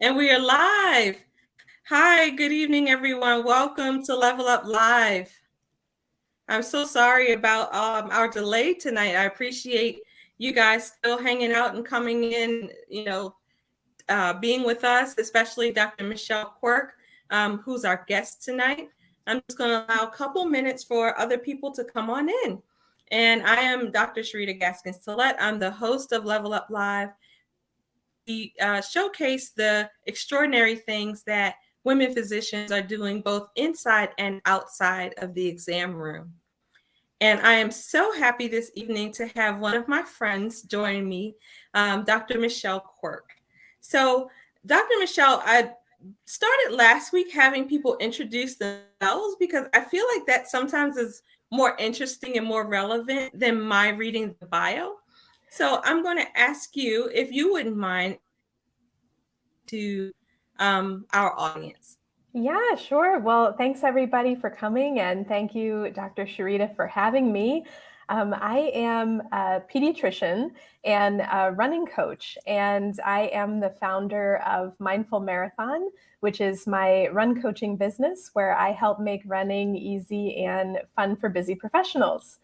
And we are live. Hi, good evening, everyone. Welcome to Level Up Live. I'm so sorry about our delay tonight. I appreciate you guys still hanging out and coming in, being with us, especially Dr. Michelle Quirk, who's our guest tonight. I'm just going to allow a couple minutes for other people to come on in. And I am Dr. Sharita Gaskins-Tillett. I'm the host of Level Up Live. We showcase the extraordinary things that women physicians are doing both inside and outside of the exam room. And I am so happy this evening to have one of my friends join me, Dr. Michelle Quirk. So, Dr. Michelle, I started last week having people introduce themselves because I feel like that sometimes is more interesting and more relevant than my reading the bio. So I'm going to ask you if you wouldn't mind to our audience. Yeah, sure. Well, thanks everybody for coming, and thank you, Dr. Sharita, for having me. I am a pediatrician and a running coach, and I am the founder of Mindful Marathon, which is my run coaching business where I help make running easy and fun for busy professionals.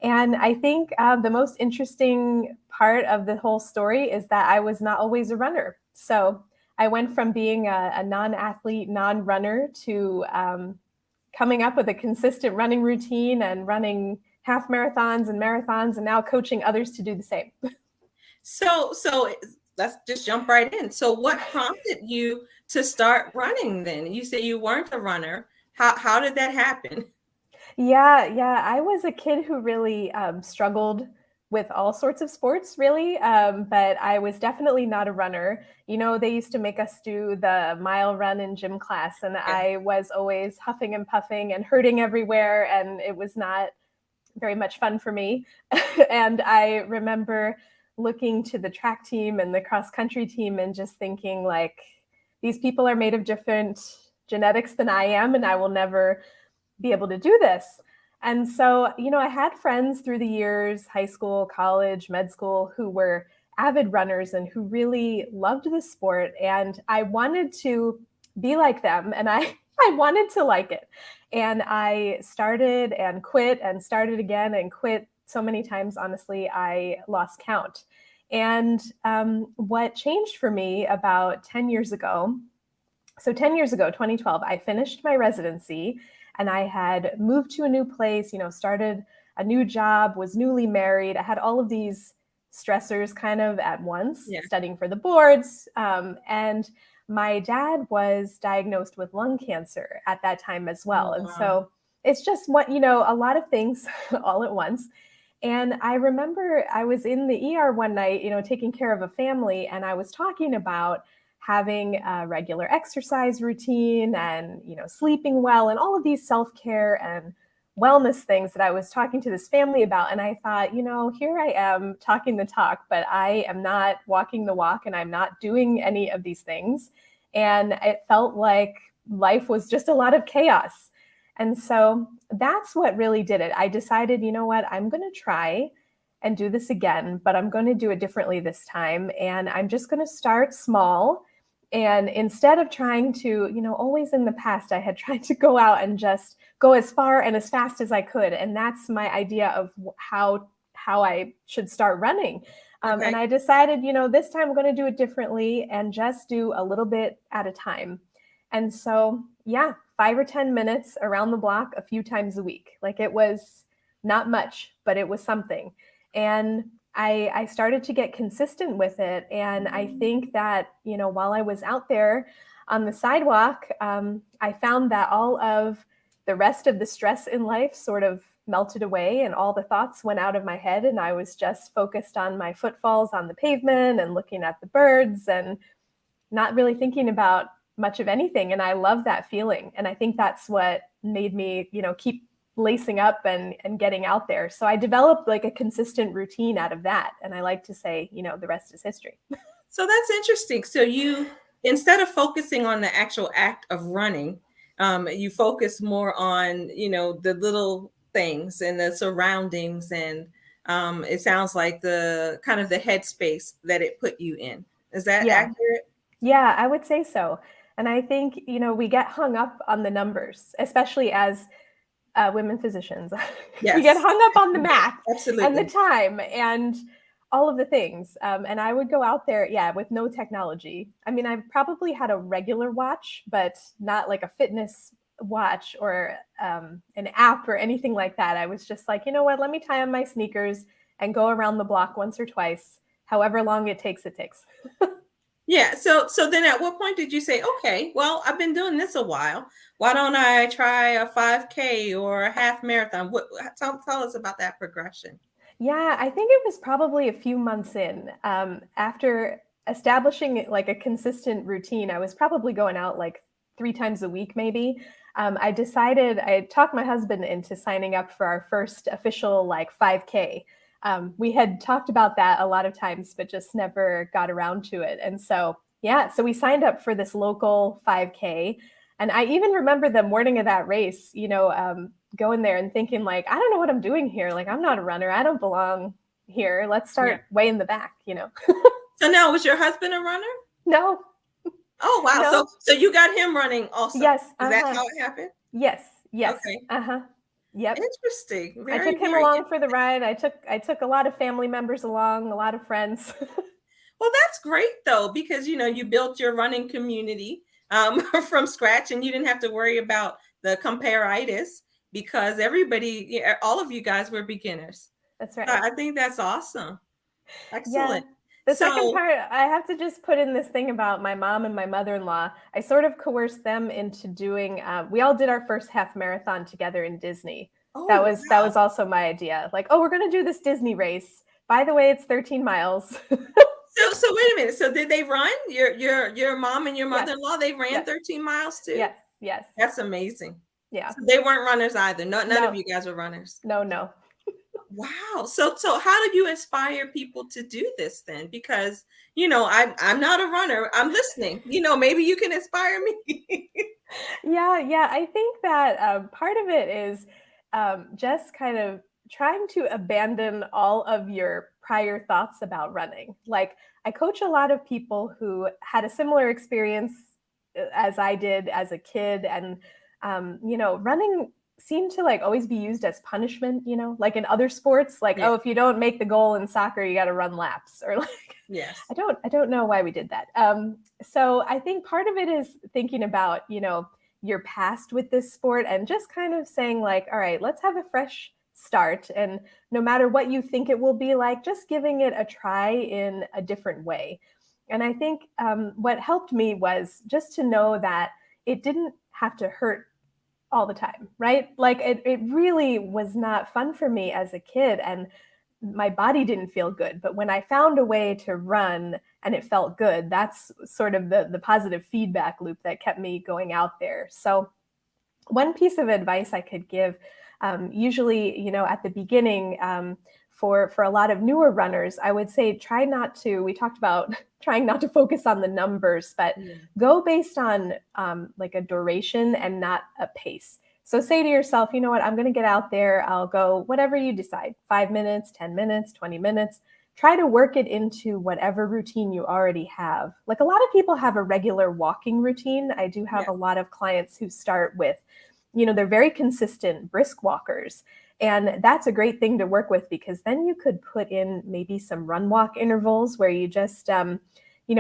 And I think the most interesting part of the whole story is that I was not always a runner. So I went from being a non-athlete, non-runner to coming up with a consistent running routine and running half marathons, and now coaching others to do the same. So let's just jump right in. So what prompted you to start running then? You say you weren't a runner. How did that happen? Yeah. I was a kid who really struggled with all sorts of sports, really. But I was definitely not a runner. You know, they used to make us do the mile run in gym class, and Yeah. I was always huffing and puffing and hurting everywhere, and it was not very much fun for me. And I remember looking to the track team and the cross country team and just thinking, like, these people are made of different genetics than I am, and I will never be able to do this. And so, you know, I had friends through the years, high school, college, med school, who were avid runners and who really loved the sport. And I wanted to be like them, and I wanted to like it. And I started and quit and started again and quit so many times, honestly, I lost count. And what changed for me about 10 years ago, so 10 years ago, 2012, I finished my residency and I had moved to a new place, you know, started a new job, was newly married. I had all of these stressors kind of at once, Yeah. studying for the boards. And my dad was diagnosed with lung cancer at that time as well. And Wow. so it's just what, you know, a lot of things all at once. And I remember I was in the ER one night, you know, taking care of a family, and I was talking about having a regular exercise routine and, you know, sleeping well and all of these self-care and wellness things that I was talking to this family about. And I thought, you know, here I am talking the talk, but I am not walking the walk and I'm not doing any of these things. And it felt like life was just a lot of chaos. And so that's what really did it. I decided, you know what, I'm going to try and do this again, but I'm going to do it differently this time. And I'm just going to start small. And instead of trying to, you know, always in the past, I had tried to go out and just go as far and as fast as I could. And that's my idea of how I should start running. Okay. And I decided, you know, this time I'm going to do it differently and just do a little bit at a time. And so, yeah, 5 or 10 minutes around the block a few times a week. Like, it was not much, but it was something. And I started to get consistent with it. And I think that, you know, while I was out there on the sidewalk, I found that all of the rest of the stress in life sort of melted away and all the thoughts went out of my head. And I was just focused on my footfalls on the pavement and looking at the birds and not really thinking about much of anything. And I love that feeling. And I think that's what made me, you know, keep lacing up and getting out there. So I developed like a consistent routine out of that. And I like to say, you know, the rest is history. So that's interesting. So you, instead of focusing on the actual act of running, you focus more on, the little things and the surroundings, and it sounds like the kind of the headspace that it put you in. Is that Yeah. accurate? Yeah, I would say so. And I think, we get hung up on the numbers, especially as women physicians. We get Yes, hung up on the math and the absolutely. time and all of the things. And I would go out there, yeah, with no technology. I mean, I've probably had a regular watch, but not like a fitness watch or an app or anything like that. I was just like, you know what, let me tie on my sneakers and go around the block once or twice, however long it takes, it takes. Yeah. So then at what point did you say, okay, well, I've been doing this a while. Why don't I try a 5K or a half marathon? Tell us about that progression. Yeah, I think it was probably a few months in. After establishing like a consistent routine, I was probably going out like 3 times a week, maybe. I talked my husband into signing up for our first official like 5K. We had talked about that a lot of times, but just never got around to it. And so, yeah, so we signed up for this local 5K. And I even remember the morning of that race, going there and thinking like, I don't know what I'm doing here. Like, I'm not a runner. I don't belong here. Let's Yeah. start way in the back. So now, was your husband a runner? No, Oh, wow. no. So you got him running also. Yes. Is that Uh-huh. how it happened? Yes. Yes. Okay. Uh-huh. Yep. Interesting. I Very, took him very along for the interesting. ride. I took a lot of family members along, a lot of friends. Well, that's great though, because you built your running community from scratch, and you didn't have to worry about the comparitis because everybody, yeah, all of you guys were beginners. That's So right. I think that's awesome. Yeah. Excellent. The second So, part, I have to just put in this thing about my mom and my mother-in-law. I sort of coerced them into doing. We all did our first half marathon together in Disney. That oh was that wow. was also my idea. Like, oh, we're going to do this Disney race. By the way, it's 13 miles. So wait a minute. So did they run? Your mom and your Yes. mother-in-law, they ran Yes. 13 miles too? Yes. Yes. That's amazing. Yeah. So they weren't runners either. No, none of No. you guys were runners. No. No. Wow. So how do you inspire people to do this then? Because I'm not a runner. I'm listening. Maybe you can inspire me. Yeah, yeah. I think that part of it is just kind of trying to abandon all of your prior thoughts about running. Like, I coach a lot of people who had a similar experience as I did as a kid, and running seemed to like always be used as punishment. Like in other sports, like, Yeah. oh, if you don't make the goal in soccer, you got to run laps, or like Yes. I don't know why we did that. So I think part of it is thinking about, your past with this sport and just kind of saying like, all right, let's have a fresh start. And no matter what you think it will be like, just giving it a try in a different way. And I think what helped me was just to know that it didn't have to hurt all the time, right? Like it really was not fun for me as a kid, and my body didn't feel good. But when I found a way to run and it felt good, that's sort of the positive feedback loop that kept me going out there. So one piece of advice I could give, usually, at the beginning, for a lot of newer runners, I would say try not to. We talked about trying not to focus on the numbers, but Yeah. go based on like a duration and not a pace. So say to yourself, you know what, I'm going to get out there. I'll go whatever you decide, 5 minutes, 10 minutes, 20 minutes. Try to work it into whatever routine you already have. Like a lot of people have a regular walking routine. I do have Yeah. a lot of clients who start with, they're very consistent brisk walkers. And that's a great thing to work with, because then you could put in maybe some run walk intervals where you just,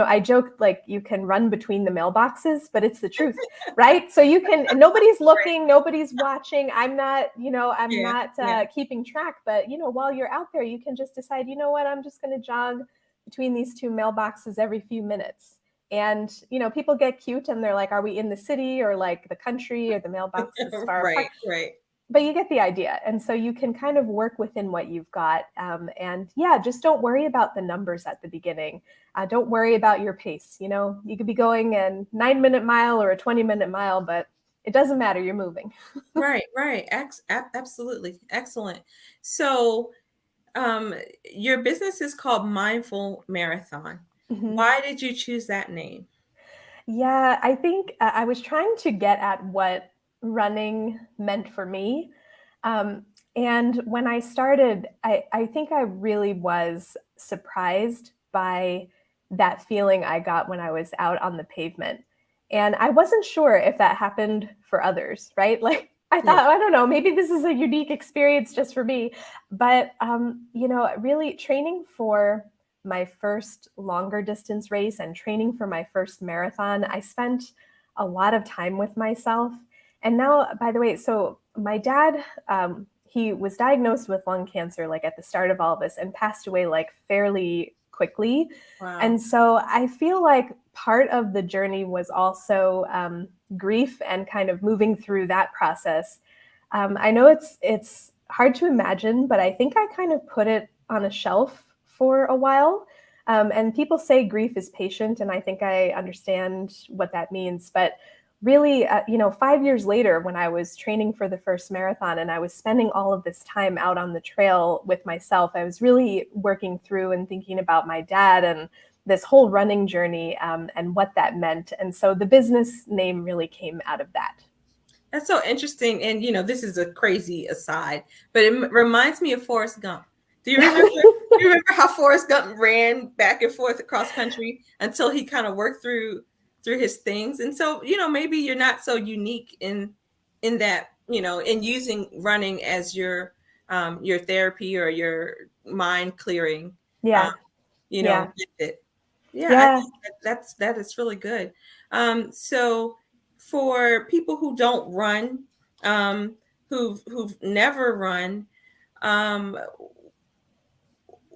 I joke like you can run between the mailboxes, but it's the truth, right? So you can, and nobody's Right. looking, nobody's watching. I'm Yeah. not Yeah. keeping track, but, while you're out there, you can just decide, you know what, I'm just going to jog between these two mailboxes every few minutes. And, people get cute and they're like, are we in the city or like the country, or the mailbox is far apart? Right. Right. But you get the idea. And so you can kind of work within what you've got. And yeah, just don't worry about the numbers at the beginning. Don't worry about your pace. You could be going a 9-minute mile or a 20-minute mile, but it doesn't matter. You're moving. Right. Right. Absolutely. Excellent. So, um, your business is called Mindful Marathon. Mhm. Why did you choose that name? Yeah, I think I was trying to get at what running meant for me. And when I started, I think I really was surprised by that feeling I got when I was out on the pavement. And I wasn't sure if that happened for others, right? Like I Yeah. thought, I don't know, maybe this is a unique experience just for me. But, really training for my first longer distance race and training for my first marathon, I spent a lot of time with myself. And now, by the way, so my dad, he was diagnosed with lung cancer like at the start of all of this and passed away like fairly quickly. Wow. And so I feel like part of the journey was also grief and kind of moving through that process. I know it's hard to imagine, but I think I kind of put it on a shelf for a while. And people say grief is patient, and I think I understand what that means. But really, 5 years later, when I was training for the first marathon and I was spending all of this time out on the trail with myself, I was really working through and thinking about my dad and this whole running journey and what that meant. And so the business name really came out of that. That's so interesting. And, this is a crazy aside, but it reminds me of Forrest Gump. Do you remember? You remember how Forrest Gump ran back and forth across country until he kind of worked through his things? And so, maybe you're not so unique in that, in using running as your therapy or your mind clearing. Yeah. Method. Yeah, I Yeah. think that is really good. So for people who don't run, who've never run,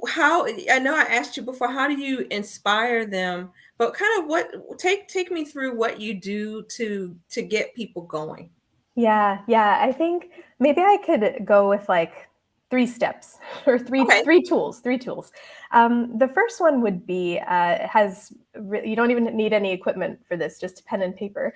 how, I know I asked you before, how do you inspire them? But kind of take me through what you do to get people going. Yeah. I think maybe I could go with like 3 steps or Okay. three tools. The first one would be you don't even need any equipment for this, just a pen and paper,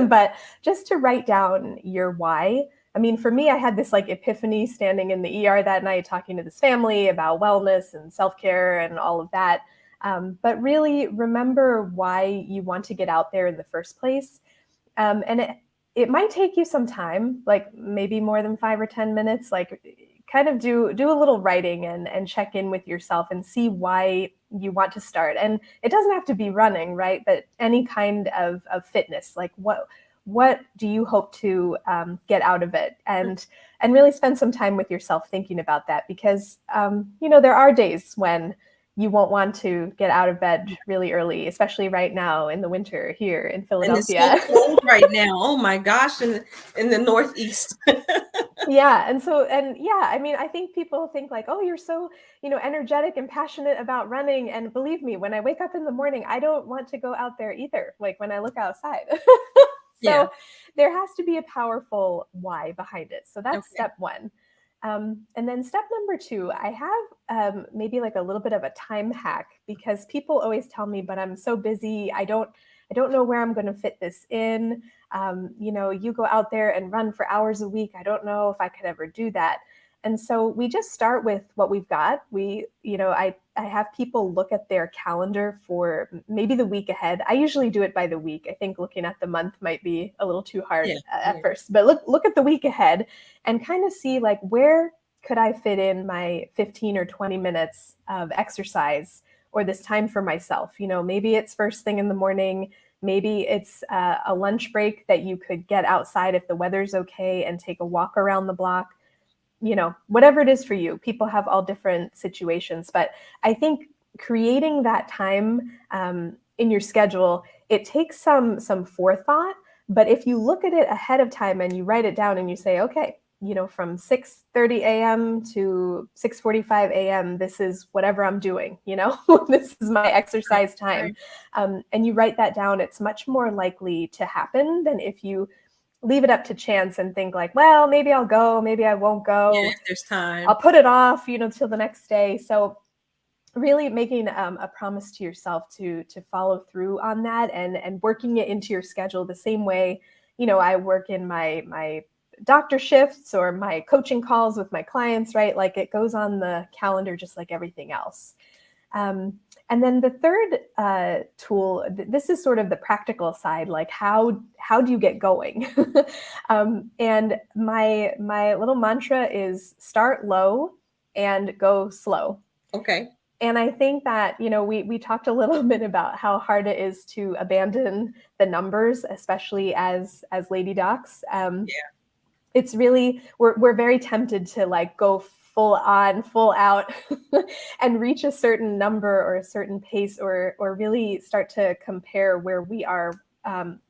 but just to write down your why. I mean, for me, I had this like epiphany standing in the ER that night talking to this family about wellness and self-care and all of that. But really remember why you want to get out there in the first place. And it might take you some time, like maybe more than 5 or 10 minutes, like kind of do a little writing and check in with yourself and see why you want to start. And it doesn't have to be running, right? But any kind of fitness, like what do you hope to get out of it? And really spend some time with yourself thinking about that, because there are days when you won't want to get out of bed really early, especially right now in the winter here in Philadelphia. And it's so cold right now. Oh my gosh, in the Northeast. Yeah. I mean, I think people think like, oh, you're so, energetic and passionate about running. And believe me, when I wake up in the morning, I don't want to go out there either. Like when I look outside. Yeah. So there has to be a powerful why behind it. So that's Okay. step one. And then step number two, I have maybe like a little bit of a time hack, because people always tell me, but I'm so busy. I don't know where I'm going to fit this in. You go out there and run for hours a week. I don't know if I could ever do that. And so we just start with what we've got. I have people look at their calendar for maybe the week ahead. I usually do it by the week. I think looking at the month might be a little too hard at first, but look at the week ahead and kind of see like, where could I fit in my 15 or 20 minutes of exercise or this time for myself? Maybe it's first thing in the morning. Maybe it's a lunch break that you could get outside if the weather's okay and take a walk around the block. Whatever it is for you. People have all different situations, but I think creating that time in your schedule, it takes some forethought. But if you look at it ahead of time and you write it down and you say, okay, from 6:30 a.m. to 6:45 a.m., this is whatever I'm doing, this is my exercise time. And you write that down, it's much more likely to happen than if you leave it up to chance and think like, well, maybe I'll go, maybe I won't go. Yeah, there's time. I'll put it off, till the next day. So really making a promise to yourself to follow through on that and working it into your schedule the same way, I work in my doctor shifts or my coaching calls with my clients, right? Like it goes on the calendar just like everything else. And then the third tool, this is sort of the practical side, like how do you get going? And my little mantra is start low and go slow. Okay. And I think that, we talked a little bit about how hard it is to abandon the numbers, especially as lady docs. It's really, we're very tempted to like go full on, full out and reach a certain number or a certain pace, or really start to compare where we are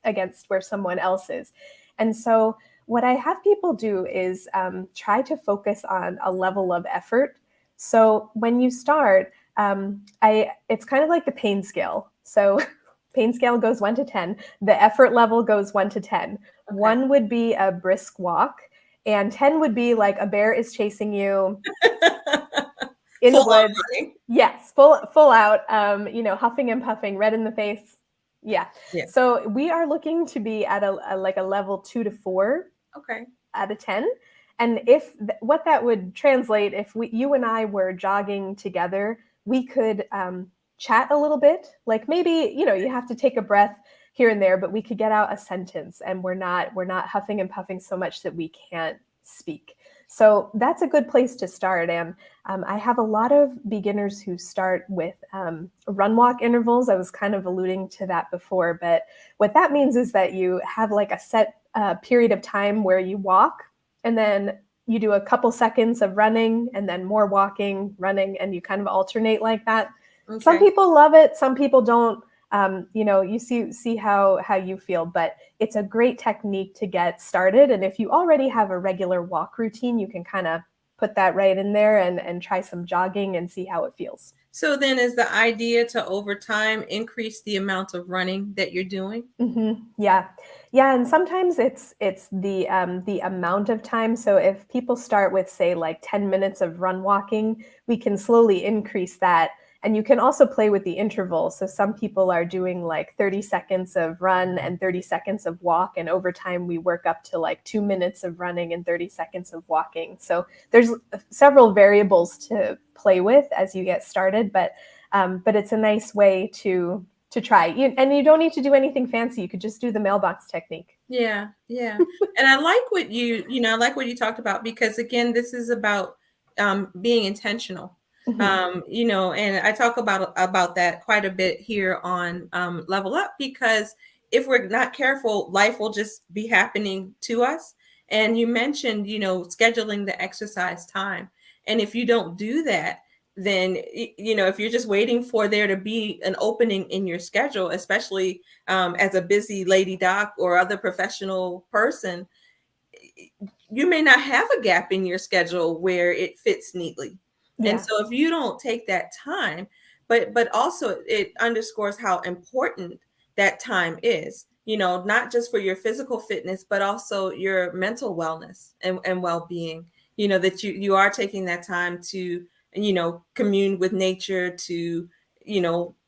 against where someone else is. And so what I have people do is try to focus on a level of effort. So when you start, it's kind of like the pain scale. So pain scale goes 1 to 10. The effort level goes 1 to 10. Okay. 1 would be a brisk walk, and 10 would be like a bear is chasing you in the woods. Yes, full out, huffing and puffing, red in the face. Yeah. So we are looking to be at a level 2 to 4. Okay. Out of 10. And if what that would translate, if you and I were jogging together, we could chat a little bit. Like maybe, you have to take a breath here and there, but we could get out a sentence, and we're not huffing and puffing so much that we can't speak. So that's a good place to start. And I have a lot of beginners who start with run walk intervals. I was kind of alluding to that before, but what that means is that you have like a set period of time where you walk, and then you do a couple seconds of running, and then more walking, running, and you kind of alternate like that. Okay. Some people love it. Some people don't. You see how you feel, but it's a great technique to get started. And if you already have a regular walk routine, you can kind of put that right in there and try some jogging and see how it feels. So then is the idea to over time increase the amount of running that you're doing? Mm-hmm. Yeah. And sometimes it's the amount of time. So if people start with, say, like 10 minutes of run walking, we can slowly increase that. And you can also play with the interval. So some people are doing like 30 seconds of run and 30 seconds of walk. And over time, we work up to like 2 minutes of running and 30 seconds of walking. So there's several variables to play with as you get started. But it's a nice way to try. And you don't need to do anything fancy. You could just do the mailbox technique. Yeah. And I like what I like what you talked about, because again, this is about being intentional. Mm-hmm. And I talk about that quite a bit here on Level Up, because if we're not careful, life will just be happening to us. And you mentioned, scheduling the exercise time. And if you don't do that, then, if you're just waiting for there to be an opening in your schedule, especially as a busy lady doc or other professional person, you may not have a gap in your schedule where it fits neatly. Yeah. And so if you don't take that time, but also it underscores how important that time is, not just for your physical fitness, but also your mental wellness and well-being, that you are taking that time to, commune with nature, to,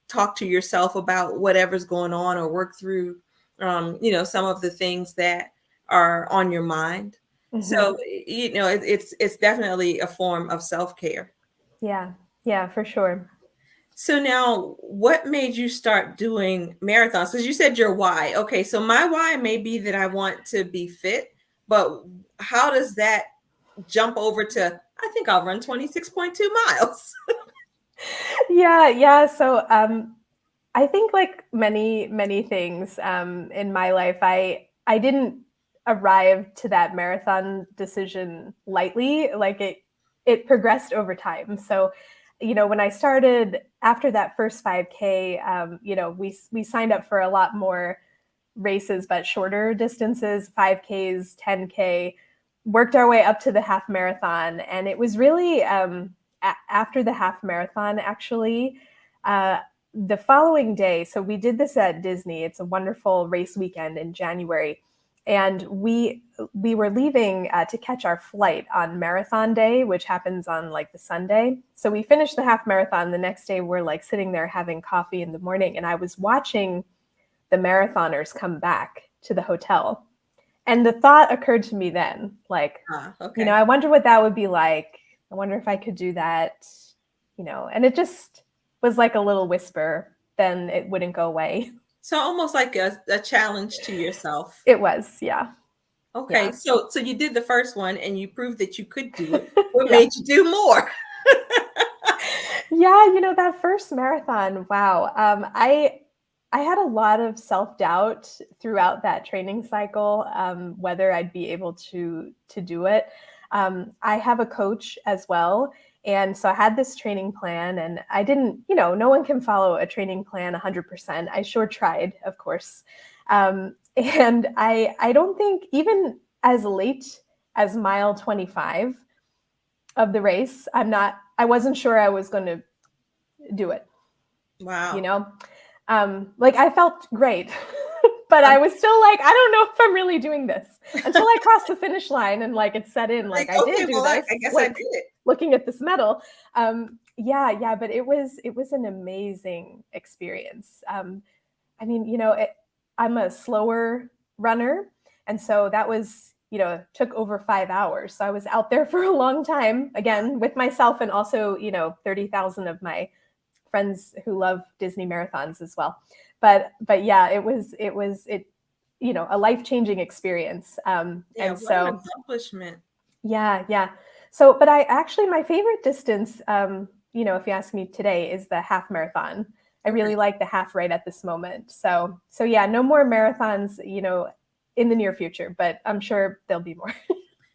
talk to yourself about whatever's going on, or work through, some of the things that are on your mind. Mm-hmm. So, it's definitely a form of self-care. Yeah, for sure. So now, what made you start doing marathons? Because you said your why. Okay, so my why may be that I want to be fit, but how does that jump over to, I think I'll run 26.2 miles? Yeah. So I think like many things in my life, I didn't arrive to that marathon decision lightly. Like it progressed over time. So, when I started after that first 5K, we signed up for a lot more races, but shorter distances, 5Ks, 10K, worked our way up to the half marathon. And it was really after the half marathon, actually, the following day. So we did this at Disney. It's a wonderful race weekend in January. And we were leaving to catch our flight on marathon day, which happens on like the Sunday. So we finished the half marathon. The next day, we're like sitting there having coffee in the morning. And I was watching the marathoners come back to the hotel. And the thought occurred to me then, like, okay. I wonder what that would be like. I wonder if I could do that, and it just was like a little whisper. Then it wouldn't go away. So almost like a challenge to yourself. It was, yeah. Okay, yeah. So you did the first one and you proved that you could do it. What made you do more? Yeah, that first marathon, wow. I had a lot of self-doubt throughout that training cycle, whether I'd be able to do it. I have a coach as well, and so I had this training plan, and I didn't, no one can follow a training plan 100%. I sure tried, of course. And I don't think even as late as mile 25 of the race, I wasn't sure I was going to do it. Wow. Like I felt great, but I was still like, I don't know if I'm really doing this until I crossed the finish line and like it set in, like I okay, did do well, this. I guess like, I did it. Looking at this medal. Yeah, but it was an amazing experience. I mean, I'm a slower runner. And so that was, took over 5 hours. So I was out there for a long time, again, with myself and also, 30,000 of my friends who love Disney marathons as well. But yeah, it was a life-changing experience. Yeah, And what an so accomplishment. yeah. So, but my favorite distance, if you ask me today, is the half marathon. I really like the half right at this moment. So yeah, no more marathons, in the near future, but I'm sure there'll be more.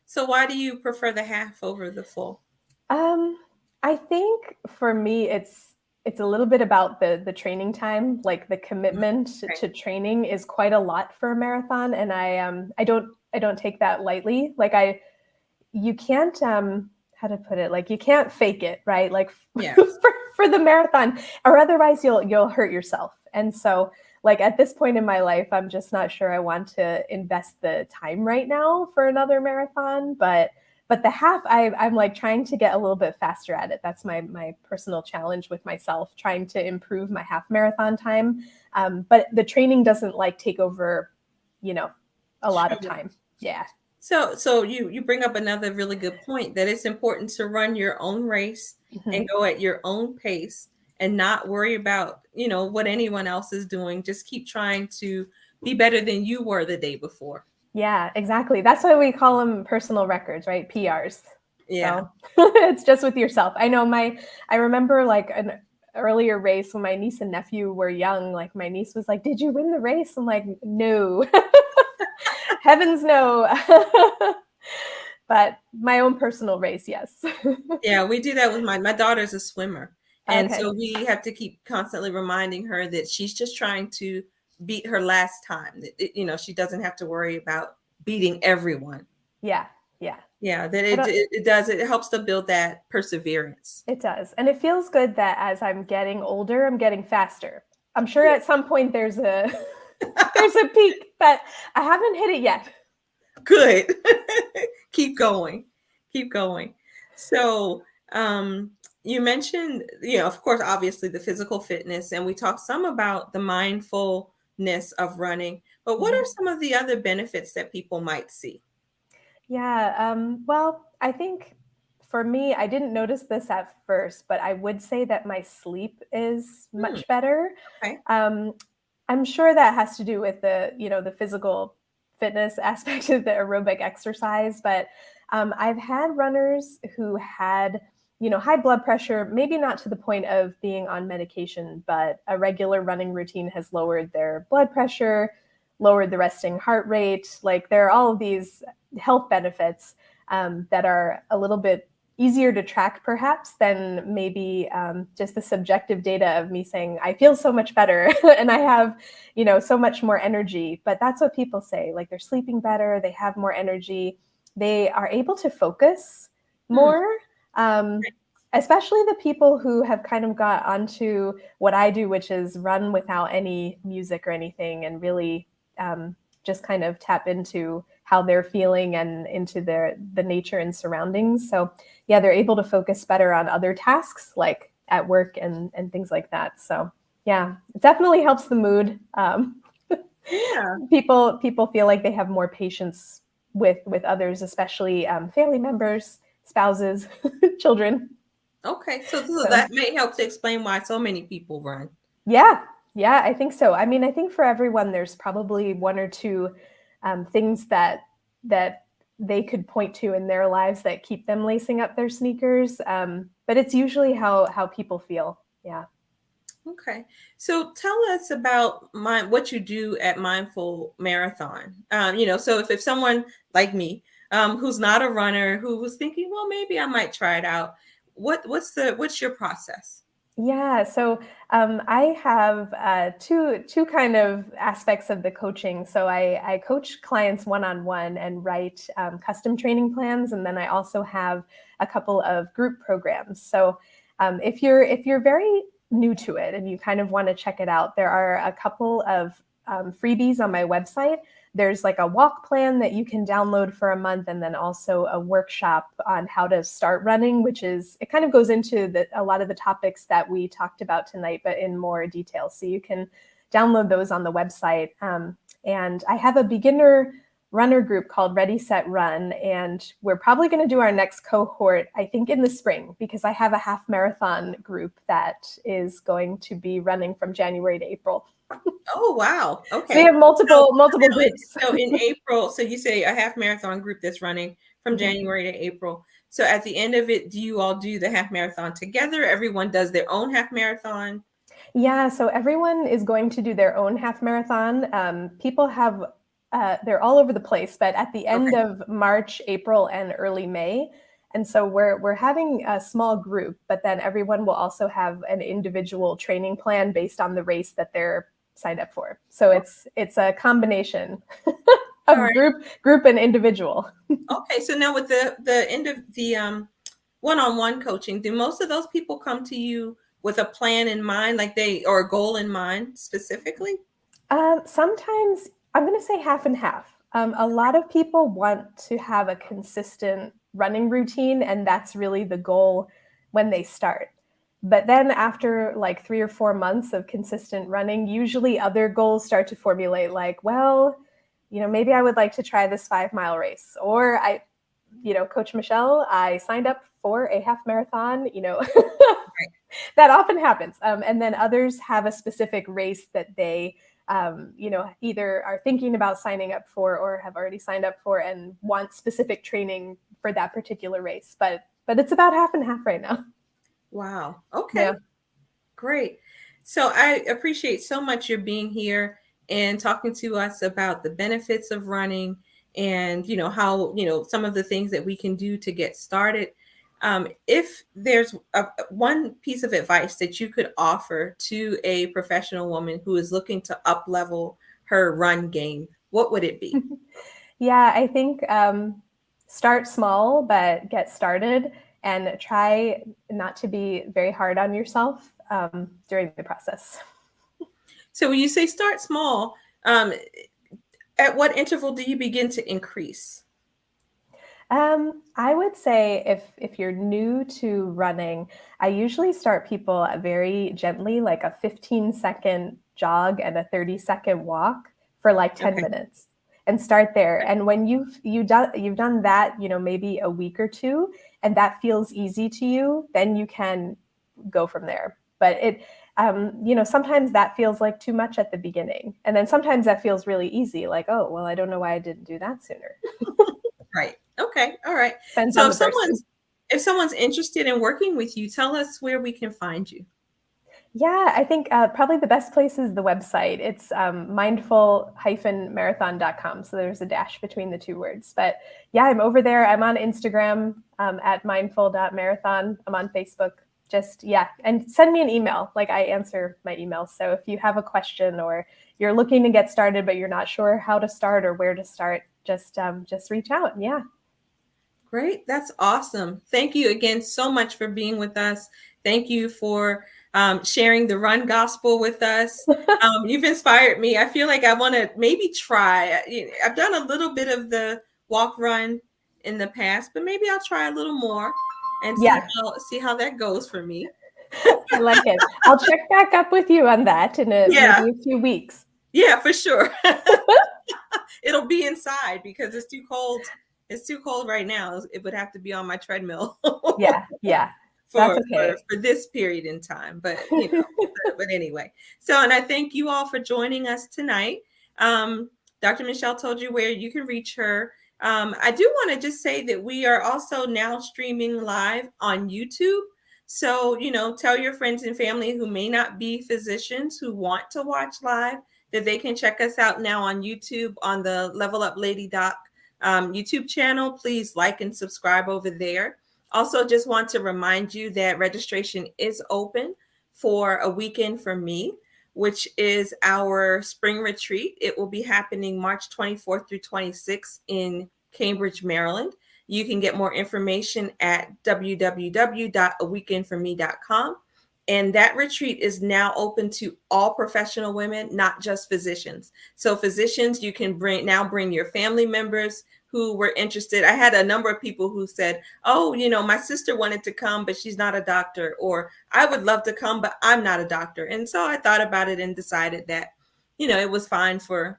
So why do you prefer the half over the full? I think for me, it's a little bit about the training time. Like the commitment to training is quite a lot for a marathon, and I don't take that lightly. Like you can't how to put it, like you can't fake it, right? Like for the marathon, or otherwise you'll hurt yourself. And so like at this point in my life, I'm just not sure I want to invest the time right now for another marathon. But the half, I'm like trying to get a little bit faster at it. That's my personal challenge with myself, trying to improve my half marathon time. But the training doesn't like take over, a lot of time. Yeah. So you bring up another really good point, that it's important to run your own race and go at your own pace and not worry about, what anyone else is doing. Just keep trying to be better than you were the day before. Yeah, exactly. That's why we call them personal records, right? PRs. Yeah. So it's just with yourself. I know I remember like an earlier race when my niece and nephew were young, like my niece was like, "Did you win the race?" I'm like, "No." Heavens no. But my own personal race, yes. Yeah, we do that with my daughter's a swimmer. And Okay. so we have to keep constantly reminding her that she's just trying to beat her last time. She doesn't have to worry about beating everyone. Yeah. Yeah, that it does. It helps to build that perseverance. It does. And it feels good that as I'm getting older, I'm getting faster. I'm sure at some point there's a there's a peak, but I haven't hit it yet. Good. Keep going. So you mentioned, of course, obviously the physical fitness, and we talked some about the mindfulness of running, but what are some of the other benefits that people might see? Yeah. Well, I think for me, I didn't notice this at first, but I would say that my sleep is much better. Okay. I'm sure that has to do with the physical fitness aspect of the aerobic exercise, but I've had runners who had, high blood pressure, maybe not to the point of being on medication, but a regular running routine has lowered their blood pressure, lowered the resting heart rate. Like there are all of these health benefits that are a little bit easier to track perhaps than maybe just the subjective data of me saying I feel so much better and I have so much more energy. But that's what people say, like they're sleeping better, they have more energy, they are able to focus more. Especially the people who have kind of got onto what I do, which is run without any music or anything, and really just kind of tap into how they're feeling and into the nature and surroundings. So yeah, they're able to focus better on other tasks like at work and things like that. So yeah, it definitely helps the mood. Yeah. People feel like they have more patience with others, especially family members, spouses, children. Okay. So that may help to explain why so many people run. Yeah, I think so. I mean, I think for everyone, there's probably one or two things that they could point to in their lives that keep them lacing up their sneakers. But but it's usually how people feel. Yeah. Okay. So tell us about what you do at Mindful Marathon. So if someone like me, who's not a runner, who was thinking, well, maybe I might try it out, what's your process? Yeah, so I have two kind of aspects of the coaching. So I coach clients one-on-one and write custom training plans, and then I also have a couple of group programs. So if you're very new to it and you kind of want to check it out, there are a couple of freebies on my website. There's like a walk plan that you can download for a month, and then also a workshop on how to start running, it kind of goes into a lot of the topics that we talked about tonight, but in more detail. So you can download those on the website. And I have a beginner runner group called Ready, Set, Run. And we're probably going to do our next cohort, I think, in the spring, because I have a half marathon group that is going to be running from January to April. Oh, wow. Okay. So we have multiple groups. So in April, so you say a half marathon group that's running from January to April. So at the end of it, do you all do the half marathon together? Everyone does their own half marathon? Yeah, so everyone is going to do their own half marathon. People have, they're all over the place, but at the end of March, April, and early May. And so we're having a small group, but then everyone will also have an individual training plan based on the race that they're signed up for. So it's a combination of group and individual. Okay, so now with the end of the one-on-one coaching, do most of those people come to you with a plan in mind, or a goal in mind specifically? Sometimes I'm going to say half and half. A lot of people want to have a consistent running routine, and that's really the goal when they start. But then after like 3 or 4 months of consistent running, usually other goals start to formulate, like, well, maybe I would like to try this 5-mile race, or Coach Michelle, I signed up for a half marathon, that often happens. And then others have a specific race that they, either are thinking about signing up for or have already signed up for and want specific training for that particular race. But it's about half and half right now. Wow. Okay. Yeah. Great. So I appreciate so much your being here and talking to us about the benefits of running and, how, some of the things that we can do to get started. If there's one piece of advice that you could offer to a professional woman who is looking to up level her run game, what would it be? Yeah, I think start small, but get started, and try not to be very hard on yourself during the process. So when you say start small, at what interval do you begin to increase? I would say if you're new to running, I usually start people very gently, like a 15-second jog and a 30-second walk for like 10 minutes, and start there. And when you've done that, maybe a week or two, and that feels easy to you, then you can go from there. But sometimes that feels like too much at the beginning, and then sometimes that feels really easy, like, oh, well, I don't know why I didn't do that sooner. Right. Okay. All right. Depends So on the if someone's interested in working with you, tell us where we can find you. Yeah, I think probably the best place is the website. It's mindful-marathon.com. So there's a dash between the two words. But yeah, I'm over there. I'm on Instagram at mindful.marathon. I'm on Facebook. And send me an email. Like, I answer my emails. So if you have a question or you're looking to get started, but you're not sure how to start or where to start, just reach out. Yeah. Great. That's awesome. Thank you again so much for being with us. Thank you for sharing the run gospel with us. You've inspired me. I feel like I want to maybe try. I've done a little bit of the walk run in the past, but maybe I'll try a little more and see how that goes for me. I like it. I'll check back up with you on that in maybe a few weeks. Yeah, for sure. It'll be inside because it's too cold. It's too cold right now. It would have to be on my treadmill. Yeah. For this period in time. But but anyway. So, and I thank you all for joining us tonight. Dr. Michelle told you where you can reach her. I do want to just say that we are also now streaming live on YouTube. So, tell your friends and family who may not be physicians who want to watch live that they can check us out now on YouTube on the Level Up Lady Doc YouTube channel. Please like and subscribe over there. Also, just want to remind you that registration is open for a weekend for me, which is our spring retreat. It will be happening March 24th through 26th in Cambridge, Maryland. You can get more information at www.aweekendforme.com. And that retreat is now open to all professional women, not just physicians. So physicians, you can bring your family members who were interested. I had a number of people who said, oh, my sister wanted to come, but she's not a doctor, or I would love to come, but I'm not a doctor. And so I thought about it and decided that, it was fine for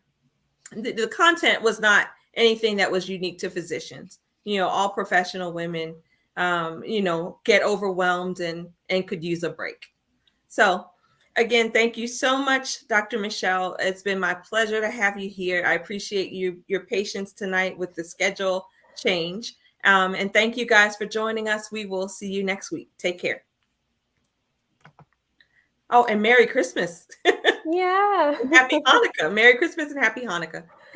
the content was not anything that was unique to physicians. All professional women, get overwhelmed and could use a break. So again, thank you so much, Dr. Michelle. It's been my pleasure to have you here. I appreciate your patience tonight with the schedule change. And thank you guys for joining us. We will see you next week. Take care. Oh, and Merry Christmas. Yeah. Happy Hanukkah. Merry Christmas and Happy Hanukkah.